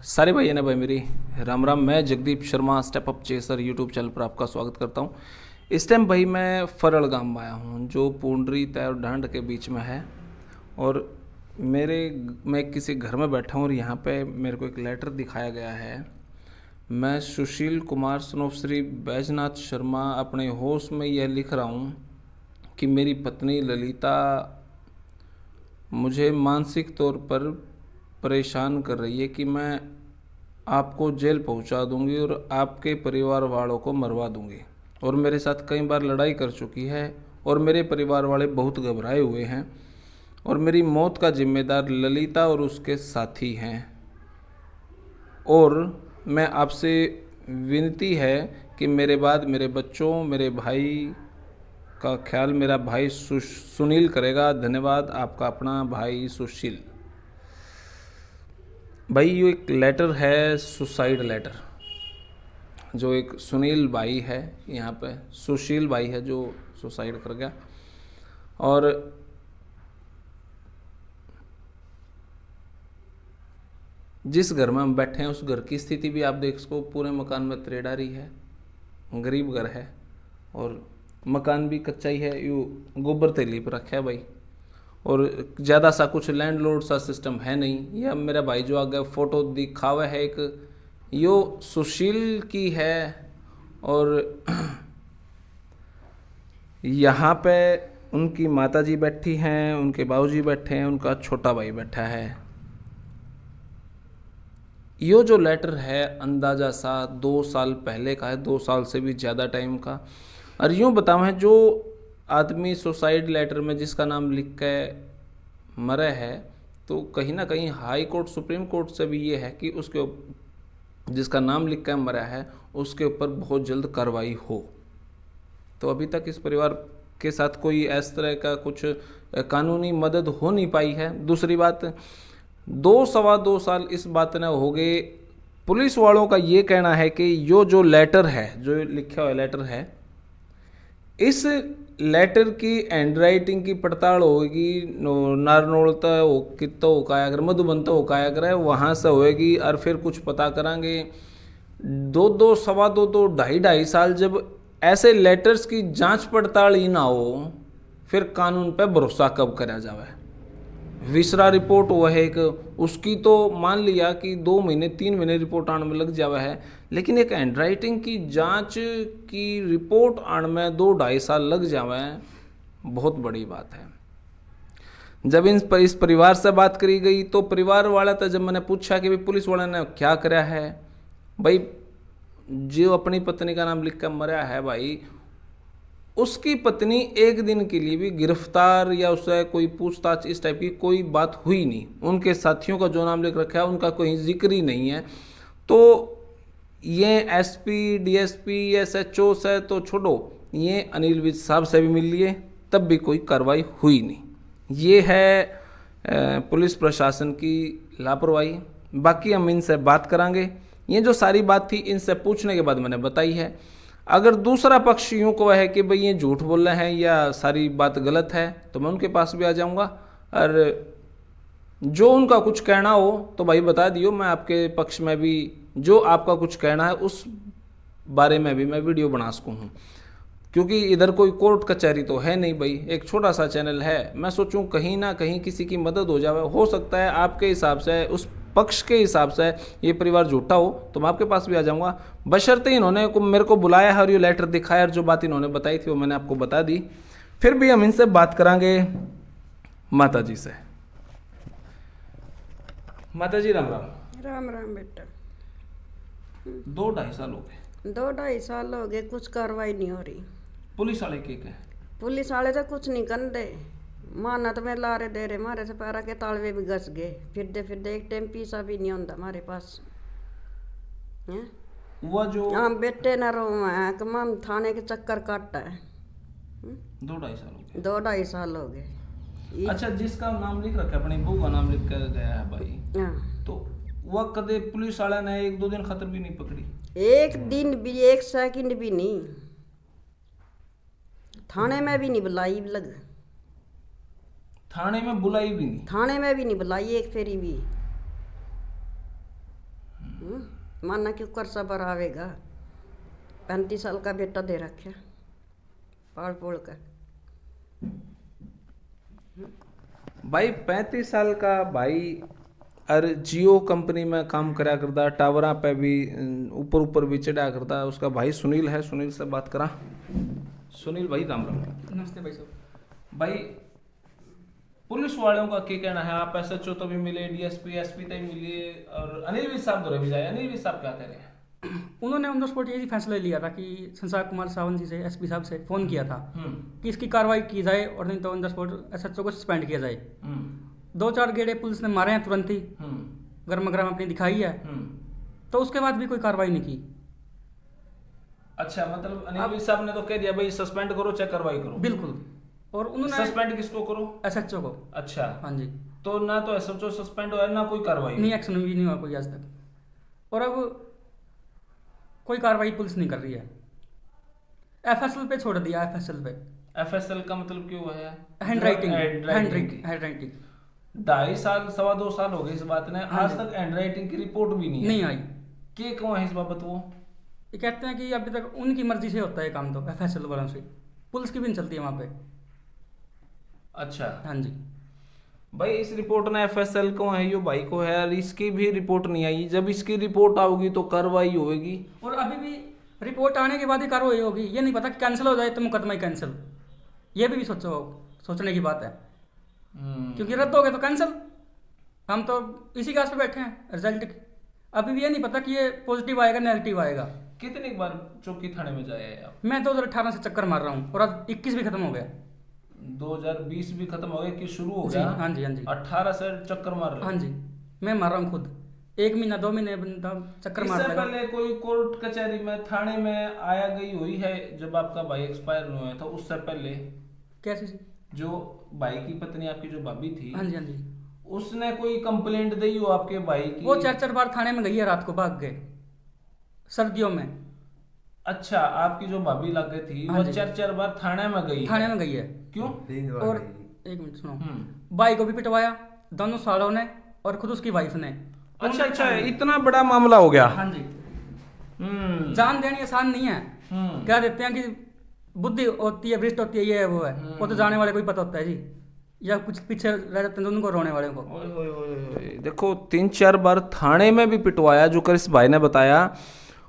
सारे भाई ने भाई मेरी राम राम। मैं Jagdeep Sharma step up chaser YouTube channel पर आपका स्वागत करता हूँ। इस टाइम भाई मैं फरल गांव में आया हूँ जो पूंडरी तय और ढांड के बीच में है। और मैं किसी घर में बैठा हूँ और यहाँ पे मेरे को एक लेटर दिखाया गया है। मैं सुशील कुमार सनोफ श्री बैजनाथ शर्मा अपने होश में यह लिख रहा हूँ कि मेरी पत्नी ललिता मुझे मानसिक तौर पर परेशान कर रही है कि मैं आपको जेल पहुंचा दूंगी और आपके परिवार वालों को मरवा दूंगी। और मेरे साथ कई बार लड़ाई कर चुकी है और मेरे परिवार वाले बहुत घबराए हुए हैं और मेरी मौत का जिम्मेदार ललिता और उसके साथी हैं। और मैं आपसे विनती है कि मेरे बाद मेरे बच्चों, मेरे भाई का ख्याल मेरा भाई सुनील करेगा। धन्यवाद, आपका अपना भाई सुशील। भाई ये एक लेटर है, सुसाइड लेटर, जो एक सुनील भाई है, यहाँ पे सुशील भाई है जो सुसाइड कर गया। और जिस घर में हम बैठे हैं उस घर की स्थिति भी आप देख सको, पूरे मकान में त्रेडारी है, गरीब घर है और मकान भी कच्चा ही है, यूँ गोबर तेली पर रखा है भाई। और ज़्यादा सा कुछ लैंडलॉर्ड सा सिस्टम है नहीं। यह मेरा भाई जो आगे फ़ोटो दिखावा है एक, यो सुशील की है। और यहाँ पे उनकी माताजी बैठी हैं, उनके बाबूजी बैठे हैं, उनका छोटा भाई बैठा है। यो जो लेटर है अंदाज़ा सा 2 साल पहले का है, 2 साल से भी ज़्यादा टाइम का। और यूँ बताऊँ है, जो आदमी सुसाइड लेटर में जिसका नाम लिख के मरे है, तो कहीं ना कहीं हाई कोर्ट सुप्रीम कोर्ट से भी ये है कि उसके जिसका नाम लिख के मरा है उसके ऊपर बहुत जल्द कार्रवाई हो। तो अभी तक इस परिवार के साथ कोई इस तरह का कुछ कानूनी मदद हो नहीं पाई है। दूसरी बात, 2 साल इस बात ने हो गए। पुलिस वालों का ये कहना है कि यो जो लेटर है, जो लिखा हुआ लेटर है, इस लेटर की हैंडराइटिंग की पड़ताल होगी नारनौलता हो कितो होकाया कर मधुबनता होकाया करे वहाँ से होएगी। और फिर कुछ पता करांगे। 2 सवा 2 2.5 साल जब ऐसे लेटर्स की जांच पड़ताल ही ना हो, फिर कानून पे भरोसा कब करा जावे। विसरा रिपोर्ट वो है एक, उसकी तो मान लिया कि 2 महीने 3 महीने रिपोर्ट आने में लग जावा है, लेकिन एक हैंडराइटिंग की जांच की रिपोर्ट आने में 2-2.5 साल लग जावे, बहुत बड़ी बात है। जब इस परिवार से बात करी गई तो परिवार वाला था, जब मैंने पूछा कि भाई पुलिस वाले ने क्या करा है, भाई जो अपनी पत्नी का नाम लिख कर मरा है भाई, उसकी पत्नी एक दिन के लिए भी गिरफ्तार या उससे कोई पूछताछ इस टाइप की कोई बात हुई नहीं। उनके साथियों का जो नाम लिख रखा है उनका कोई जिक्र ही नहीं है। तो ये एसपी, डीएसपी, एसएचओ से तो छोड़ो, ये अनिल विज साहब से भी मिल लिए, तब भी कोई कार्रवाई हुई नहीं। ये है पुलिस प्रशासन की लापरवाही। बाकी हम इनसे बात करांगे। ये जो सारी बात थी इनसे पूछने के बाद मैंने बताई है। अगर दूसरा पक्ष यूँ को है कि भाई ये झूठ बोल रहे हैं या सारी बात गलत है, तो मैं उनके पास भी आ जाऊंगा। और जो उनका कुछ कहना हो तो भाई बता दियो, मैं आपके पक्ष में भी जो आपका कुछ कहना है उस बारे में भी मैं वीडियो बना सकूँ हूँ। क्योंकि इधर कोई कोर्ट कचहरी तो है नहीं भाई, एक छोटा सा चैनल है। मैं सोचूं कहीं ना कहीं किसी की मदद हो जाए। हो सकता है आपके हिसाब से, उस पक्ष के हिसाब से ये परिवार झूठा हो तो मैं आपके पास भी आ जाऊंगा, बशर्ते इन्होंने मेरे को बुलाया है और ये लेटर दिखाया और जो बात इन्होंने बताई थी वो मैंने आपको बता दी। फिर भी हम इनसे बात करांगे माता जी से। माता जी राम राम। राम राम बेटा। 2-2.5 साल हो गए। 2-2.5 साल हो गए, कुछ कार्रवाई नहीं हो रही। पुलिस वाले के कहे? पुलिस वाले तो कुछ नहीं कर दे, माना तो मैं लारे दे रहे, मारे से पैरा के तालवे भी घस गए, फिरते एक टाइम पीसा भी नहीं होता हमारे पास है। वो जो हम बेटे न रो हम थाने के चक्कर काटता है। 2-2.5 साल हो गए। 2-2.5 साल हो गए। अच्छा, जिसका नाम लिख रखा है, अपनी बहू का नाम लिख कर गया है भाई, हाँ, तो वह कदे पुलिस वाला ने 1-2 दिन खातर भी नहीं पकड़ी? एक दिन भी, एक सेकंड भी नहीं, थाने में भी नहीं बुलाई लग, थाने में बुलाई भी नहीं? थाने में भी नहीं बुलाई एक फेरी भी। माना क्यों कर्जा पर आवेगा। 35 साल का बेटा दे रखा पाल पोल कर। भाई 35 साल का भाई और जियो कंपनी में काम करा करता, टावरा पे भी ऊपर ऊपर भी चढ़ा करता। उसका भाई सुनील है, सुनील से बात करा। सुनील भाई राम राम। नमस्ते भाई साहब। भाई पुलिस वालों का क्या कहना है? आप SHO तो भी मिले, DSP SP तक मिले और अनिल भी साहब दौरे भी जाए। अनिल भी साहब क्या कह रहे हैं? उन्होंने ऑन द स्पॉट यही फैसला लिया था कि संसार कुमार सावंत जी से SP साहब से फ़ोन किया था कि इसकी कार्रवाई की जाए और नहीं तो ऑन द स्पॉट SHO को सस्पेंड किया जाए। 2-4 गेड़े पुलिस ने मारे हैं तुरंत ही, गर्म गर्म अपनी दिखाई है, तो उसके बाद भी कोई कार्रवाई नहीं की। अच्छा, मतलब अनिल साहब ने तो कह दिया भाई सस्पेंड करो चाहे कार्रवाई करो। बिल्कुल। और उन्होंने सस्पेंड किसको करो? SHO को। अच्छा, हाँ जी। तो ना तो SHO सस्पेंड हुआ ना कोई कार्रवाई नहीं, एक्शन भी नहीं हुआ कोई आज तक। और अब कोई कार्रवाई पुलिस नहीं कर रही है। FSL पे छोड़ दिया, FSL पे। FSL का मतलब क्यों है? Hand writing. 2.5 साल 2.25 साल हो गए इस बात ने, आज तक हैंड राइटिंग की रिपोर्ट भी नहीं आई। के क्यों है इस बाबत? वो ये कहते हैं कि अभी तक उनकी मर्जी से होता है काम, तो FSL वालों से, पुलिस की भी नहीं चलती है वहाँ पे। अच्छा, हाँ जी भाई इस रिपोर्ट ने FSL को है, यो भाई को है, और इसकी भी रिपोर्ट नहीं आई। जब इसकी रिपोर्ट आओगी तो कार्रवाई होगी। और अभी भी रिपोर्ट आने के बाद ही कार्रवाई होगी। ये नहीं पता कि कैंसिल हो जाए तो मुकदमा ही कैंसिल। ये भी सोचने की बात है, क्योंकि रद्द हो गया तो कैंसिल। हम तो इसी काज पे बैठे हैं रिजल्ट की। अभी भी ये नहीं पता कि ये पॉजिटिव आएगा नेगेटिव आएगा। कितनी बार चौकी थाने में जाए आप? मैं 2018 से चक्कर मार रहा हूँ और आज 21 भी खत्म हो गया। 2020 भी खत्म हो गया कि शुरू हो गया? हाँ जी, हाँ जी। 18 से चक्कर मार रहे? हाँ जी, मैं मार रहा हूँ खुद। 1 महीना 2 महीने बंदा चक्कर मार इससे पहले कोई कोर्ट कचहरी में थाने में आया गई हुई है जब आपका भाई एक्सपायर हुआ था? उससे पहले कैसे सी? जो भाई की पत्नी आपकी जो भाभी थी, हाँ जी, हाँ जी, उसने कोई कंप्लेंट दी हो आपके भाई की? वो 4-4 बार थाने में गई है, रात को भाग गए सर्दियों में। अच्छा, आपकी जो भाभी लग गई थी वो 4-4 बार थाने में गई? थाने में गई है। क्यों? और 1 मिनट सुनो, भाई को भी पिटवाया दोनों सालों ने और खुद उसकी वाइफ ने। अच्छा अच्छा, इतना बड़ा मामला हो गया? हाँ जी। जान देनी आसान नहीं है। क्या देते हैं कि बुद्धि होती है, भ्रष्ट होती है, ये है वो है। वो तो जाने वाले को ही पता होता है जी, या कुछ पीछे रह जाते हैं उनको रोने वाले को। देखो 3-4 बार थाने में भी पिटवाया, जो कर इस भाई ने बताया।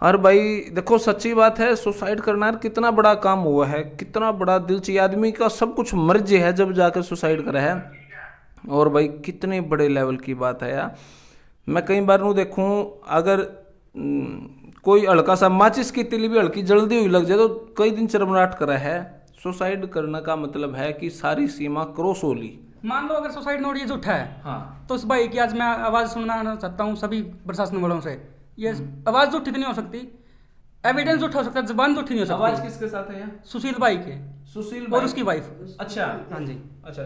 और भाई देखो सच्ची बात है, सुसाइड करना कितना बड़ा काम हुआ है, कितना बड़ा दिल चाहिए आदमी का, सब कुछ मर्जी है जब जाकर सुसाइड करा है। और भाई कितने बड़े लेवल की बात है यार। मैं कई बार नू देखूं, अगर कोई हल्का सा माचिस की तिली भी हल्की जल्दी हुई लग जाए तो कई दिन चरमराट करा है। सुसाइड करने का मतलब है कि सारी सीमा क्रॉस हो ली। मान लो अगर सुसाइड नोट ये झूठा है, हाँ, तो उस भाई की आज मैं आवाज सुनना चाहता हूँ सभी प्रशासन वालों से। ये आवाज झूठी तो नहीं हो सकती, एविडेंस झूठा हो सकता है, जुबान झूठी नहीं हो सकती। आवाज किसके साथ है? सुशील भाई के। सुशील और उसकी वाइफ। अच्छा, हाँ जी। अच्छा,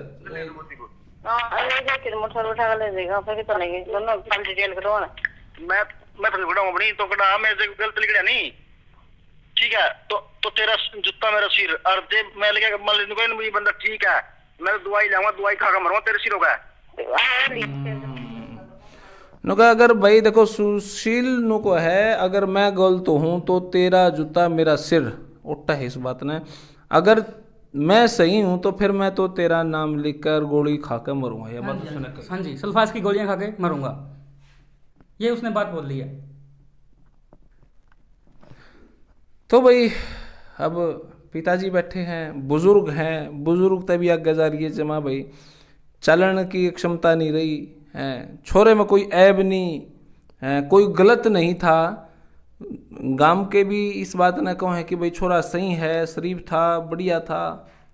मैं फलगुड़ा हूं अपनी तो कड़ा मैं से गलत लिखड़ा नहीं, ठीक है? तो तेरा जूता मेरा सिर और दे मैं लेके मान ले कोई मुझे बंदा ठीक है, मैं दवाई लाऊंगा, दवाई खा के मरूंगा, तेरे सिर होगा। नुका अगर भाई देखो सुशील नु को है, अगर मैं गलत हूं तो तेरा जूता मेरा सिर उठा है इस बात ने। अगर मैं सही हूं तो फिर मैं तो तेरा नाम लिखकर गोली खाकर मरूंगा। ये बात उसने कही। हाँ जी, सल्फास की गोलियां खा के मरूंगा, ये उसने बात बोल ली है। तो भाई अब पिताजी बैठे हैं, बुजुर्ग तभी आगे जा रही है जमा भाई, चलन की क्षमता नहीं रही है, छोरे में कोई ऐब नहीं है, कोई गलत नहीं था। गांव के भी इस बात ने कहो है कि भाई छोरा सही है, शरीफ था, बढ़िया था,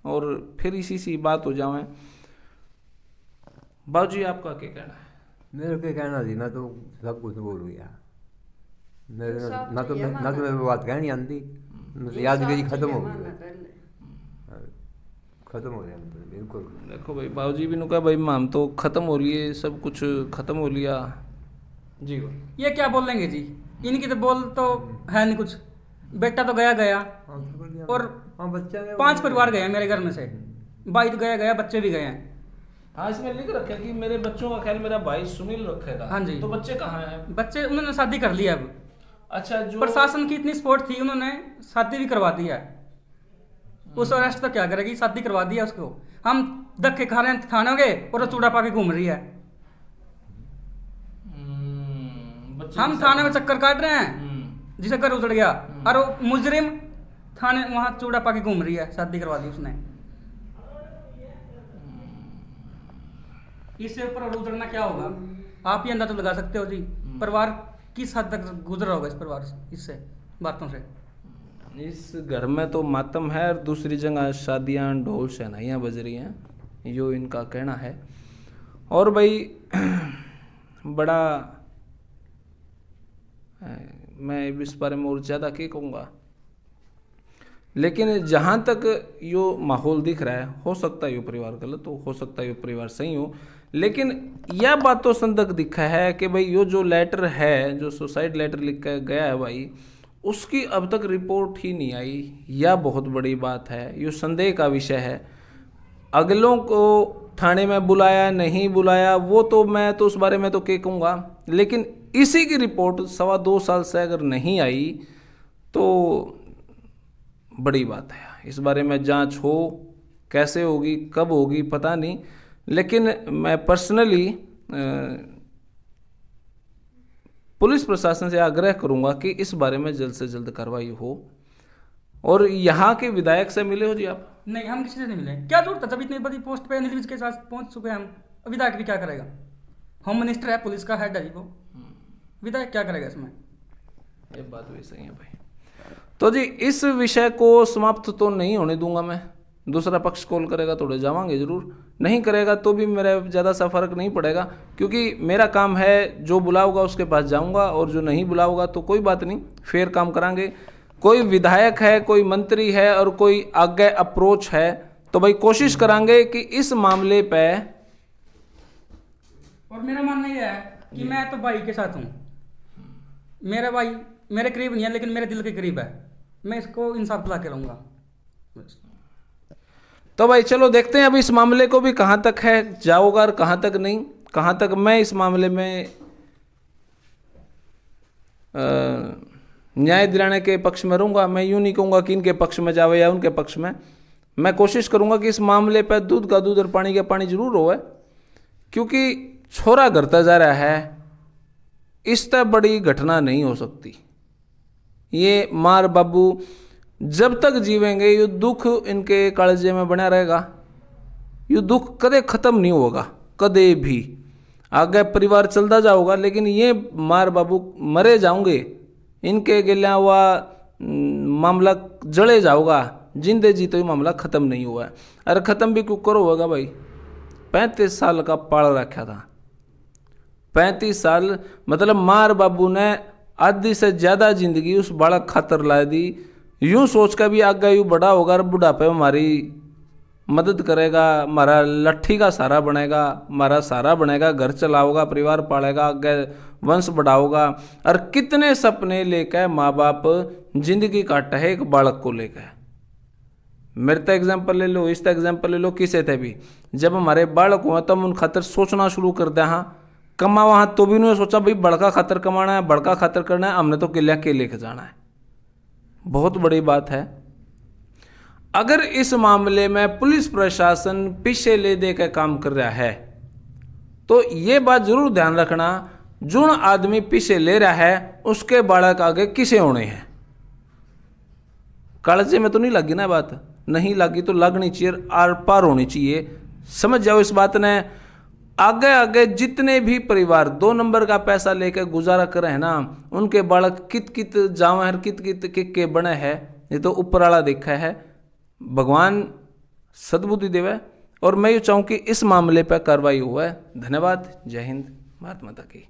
और फिर इसी सी बात हो जाए। बाबूजी आपका क्या कहना है? मेरे क्या कहना थी, मैं तो सब कुछ बोल गया। मेरे ना तो मेरे बात कहनी आती, यादगिरी खत्म हो गई, खत्म हो गया बिल्कुल। देखो भाई बाबूजी भी नु कहा भाई हम तो खत्म हो लिए, सब कुछ खत्म हो लिया जी। ये क्या बोल लेंगे जी, इनकी तो बोल तो है नहीं कुछ। बेटा तो गया और 5 परिवार गए मेरे घर में से, भाई तो गया, बच्चे भी गए हैं। हाँ, इसमें लिख रखा है कि मेरे बच्चों का ख्याल मेरा भाई सुनील रखेगा। हाँ जी। तो बच्चे कहाँ हैं? बच्चे उन्होंने शादी कर लिया अब। अच्छा, जो प्रशासन की इतनी सपोर्ट थी, उन्होंने शादी भी करवा दी है। उस अरेस्ट तो क्या करेगी, शादी करवा दिया उसको। हम धक्के खा रहे हैं थानों के और वो चूड़ा पाके घूम रही है। बच्चे हम की थाने में शादी- चक्कर काट रहे हैं, जिसे घर उजड़ गया, और वो मुजरिम थाने वहां चूड़ा पाके घूम रही है, शादी करवा दी उसने। इससे ऊपर और उजड़ना क्या होगा, आप ही अंदाजा लगा सकते हो जी। परिवार किस हद तक गुजरा होगा इस परिवार से, इससे बातों से। इस घर में तो मातम है और दूसरी जगह शादियां ढोल शहनाइयाँ बज रही हैं, यो इनका कहना है। और भाई बड़ा मैं इस बारे में और ज़्यादा क्या कहूँगा, लेकिन जहाँ तक यो माहौल दिख रहा है, हो सकता है यो परिवार गलत हो सकता है यो परिवार सही हो, लेकिन यह बात तो संदक दिखा है कि भाई यो जो लेटर है, जो सुसाइड लेटर लिख कर गया है भाई, उसकी अब तक रिपोर्ट ही नहीं आई। यह बहुत बड़ी बात है, यो संदेह का विषय है। अगलों को थाने में बुलाया नहीं बुलाया वो तो मैं तो उस बारे में तो क्या कहूँगा, लेकिन इसी की रिपोर्ट 2.25 साल से अगर नहीं आई तो बड़ी बात है। इस बारे में जांच हो, कैसे होगी, कब होगी पता नहीं, लेकिन मैं पर्सनली पुलिस प्रशासन से आग्रह करूंगा कि इस बारे में जल्द से जल्द कार्रवाई हो। और यहाँ के विधायक से मिले हो जी आप? नहीं, हम किसी से नहीं मिले। क्या जरूरत है, जब इतनी बड़ी पोस्ट पे अनिल विज के साथ पहुंच चुके हैं हम, विधायक भी क्या करेगा? होम मिनिस्टर है, पुलिस का हेड है जी वो, विधायक क्या करेगा इसमें? ये बात भी सही है भाई। तो जी इस विषय को समाप्त तो नहीं होने दूंगा मैं। दूसरा पक्ष कॉल करेगा तो उड़े जावांगे जरूर, नहीं करेगा तो भी मेरा ज़्यादा सा फर्क नहीं पड़ेगा, क्योंकि मेरा काम है जो बुलाऊगा उसके पास जाऊंगा, और जो नहीं बुलाऊगा तो कोई बात नहीं, फेयर काम करांगे। कोई विधायक है, कोई मंत्री है और कोई आगे अप्रोच है तो भाई कोशिश करांगे कि इस मामले पे। और मेरा मानना यह है कि मैं तो भाई के साथ हूँ, मेरा भाई मेरे करीब नहीं है लेकिन मेरे दिल के करीब है, मैं इसको इंसाफ दिला के रहूँगा। तो भाई चलो देखते हैं अब इस मामले को भी कहाँ तक है जाओगा और कहाँ तक नहीं, कहाँ तक मैं इस मामले में न्याय दिलाने के पक्ष में रहूँगा। मैं यूँ नहीं कहूँगा कि इनके पक्ष में जावे या उनके पक्ष में, मैं कोशिश करूँगा कि इस मामले पर दूध का दूध और पानी का पानी जरूर होए, क्योंकि छोरा घरता जा रहा है, इस तरह बड़ी घटना नहीं हो सकती। ये मार बाबू जब तक जीवेंगे ये दुख इनके कालजे में बना रहेगा, ये दुख कदे खत्म नहीं होगा, कदे भी। आगे परिवार चलता जाओगा लेकिन ये मार बाबू मरे जाओगे, इनके गिला हुआ मामला जड़े जाओगा, जिंदे जी तो ये मामला खत्म नहीं हुआ है। अरे खत्म भी क्यों करो होगा भाई, 35 साल का पाल रखा था, 35 साल मतलब मार बाबू ने आधी से ज़्यादा जिंदगी उस बालक खातर ला दी। यूँ सोच कर भी आगे यूँ बड़ा होगा और बुढ़ापे में हमारी मदद करेगा, हमारा लट्ठी का सहारा बनेगा, हमारा सहारा बनेगा, घर चलाओगा, परिवार पालेगा, आगे वंश बढ़ाओगा। और कितने सपने लेकर माँ बाप जिंदगी काटा है एक बालक को लेकर। मेरे तो एग्जाम्पल ले लो, इसका एग्जाम्पल ले लो, किसे थे भी जब हमारे बालक हुआ तब उन खातर सोचना शुरू कर दिया। हाँ कमा वहाँ तो भी उन्होंने सोचा भाई बड़का खातर कमाना है, बड़का खातर करना है, हमने तो किला के लेके जाना है। बहुत बड़ी बात है। अगर इस मामले में पुलिस प्रशासन पीछे ले दे के काम कर रहा है तो ये बात जरूर ध्यान रखना, जो आदमी पीछे ले रहा है उसके बालक आगे किसे होने हैं। कालजे में तो नहीं लगी ना बात, नहीं लगी तो लगनी चाहिए, आर पार होनी चाहिए। समझ जाओ इस बात ने। आगे आगे जितने भी परिवार 2 नंबर का पैसा लेकर गुजारा कर रहे हैं ना, उनके बालक कित कित जावर कित कित के बने हैं, ये तो ऊपर वाला देखा है। भगवान सद्बुद्धि देवे। और मैं ये चाहूँ कि इस मामले पर कार्रवाई हुआ है। धन्यवाद। जय हिंद। भारत माता की।